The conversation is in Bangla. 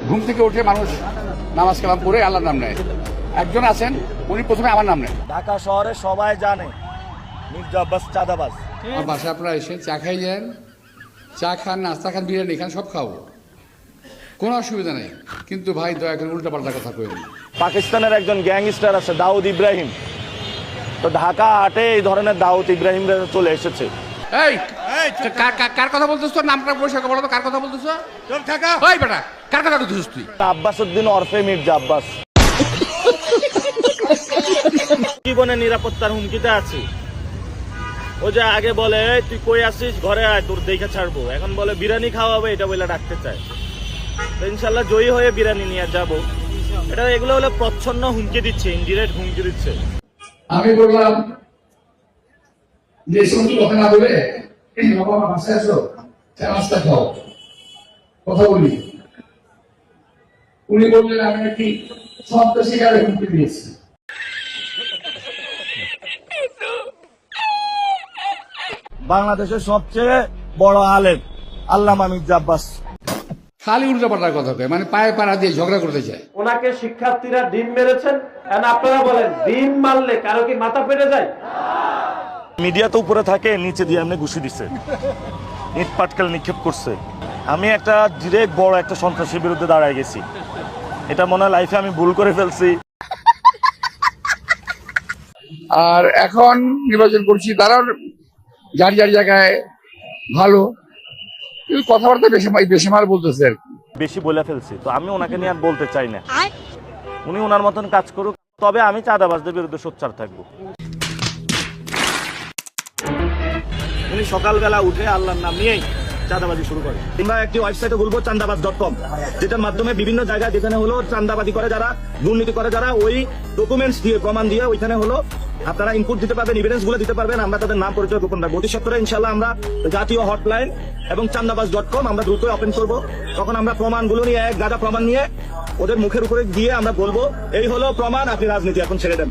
ঘুম থেকে উঠে মানুষ নামাজ কালাম পড়ে আল্লাহর নাম নেয়। একজন আছেন, উনি প্রথমে আমার নাম নেন। ঢাকা শহরে সবাই জানে মির্জা আব্বাস চাঁদাবাজ। আমার বাসায় আপনারা এসে চা খাই যান, চা খান, নাস্তা খান, বিরিয়ানি খান, সব খাবো, কোনো অসুবিধা নেই। কিন্তু ভাই দয়া করে উল্টাপাল্টা কথা কইবেন না। পাকিস্তানের একজন গ্যাংস্টার আছে দাউদ ইব্রাহিম, তো ঢাকা হাটে এই ধরনের দাউদ ইব্রাহিম চলে এসেছে। এই কার কথা বলতেছ? তোর নামটা পরিষ্কার বলো তো, কার কথা বলতেছ? ওই বেটা, কার কথা বলতেছিস তুই? আব্বাস উদ্দিন ওরফে মির্জা আব্বাস। জীবনের নিরাপত্তার হুমকিতে আছে। ও যে আগে বলে তুই কই আসিস, ঘরে আয়, তোর দেখে ছাড়বো, এখন বলে বিরিয়ানি খাওয়াবে, এটা বলে ডাকতে চায়। তো ইনশাল্লাহ জয়ী হয়ে বিরিয়ানি নিয়ে যাবো। এটা এগুলো হলো প্রচ্ছন্ন হুমকি দিচ্ছে, ইনডিরেক্ট হুমকি দিচ্ছে। আমি বললাম যে সমস্ত কথা না বলে বাবা আমার বাসায় আসো, চা নাস্তা খাও, কথা বলি। উনি বললেন আমি নাকি সন্ত্রাসী কারে হুমকি দিয়েছি। বাংলাদেশের সবচেয়ে বড় আলেম আল্লামা মির্জা আব্বাস। খালি উল্টাপাল্টা কথা কয়, মানে পায়ে পাড়া দিয়ে ঝগড়া করতে চায়। ওনাকে শিক্ষার্থীরা ডিম মেরেছেন, আপনারা বলেন ডিম মারলে কারো কি মাথা ফেটে যায়? মিডিয়া তো উপরে থাকে, নিচে দিয়ে এমনি ঘুষি দিছে, ইট পাটকেল নিক্ষেপ করছে। আমি একটা ডিরেক্ট বড় একটা সন্ত্রাসীর বিরুদ্ধে দাঁড়ায় গেছি। এটা মনে হয় লাইফে আমি ভুল করে ফেলছি। আর এখন নির্বাচন করছি, তারাও যার যার জায়গায় ভালো, কিন্তু কথাবার্তা বেশি মাল বলতেছে আর কি। বেশি বলে ফেলছি, তো আমি ওনাকে নিয়ে আর বলতে চাই না। উনি ওনার মতন কাজ করুক, তবে আমি চাঁদাবাজদের বিরুদ্ধে সোচ্চার থাকবো। উনি সকালবেলা উঠে আল্লাহর নাম নিয়েই চাঁদাবাজি শুরু করে। আমরা একটি ওয়েবসাইটে বলবো চান্দাবাজ.com, যেটার মাধ্যমে বিভিন্ন জায়গায় যেখানে হলো চাঁদাবাজি করে যারা, দুর্নীতি করে যারা, ওই ডকুমেন্টস দিয়ে প্রমাণ দিয়ে ওইখানে হলো আপনারা ইনপুট দিতে পারবেন, এভিডেন্স গুলো দিতে পারবেন। আমরা তাদের নাম পরিচয় গোপন রাখবো। অতি সত্তরে ইনশাল্লাহ আমরা জাতীয় হটলাইন এবং চান্দাবাজ.com আমরা দ্রুতই ওপেন করবো। তখন আমরা প্রমাণগুলো নিয়ে, এক গাদা প্রমাণ নিয়ে ওদের মুখের উপরে গিয়ে আমরা বলবো এই হলো প্রমাণ, আপনি রাজনীতি এখন ছেড়ে দেন।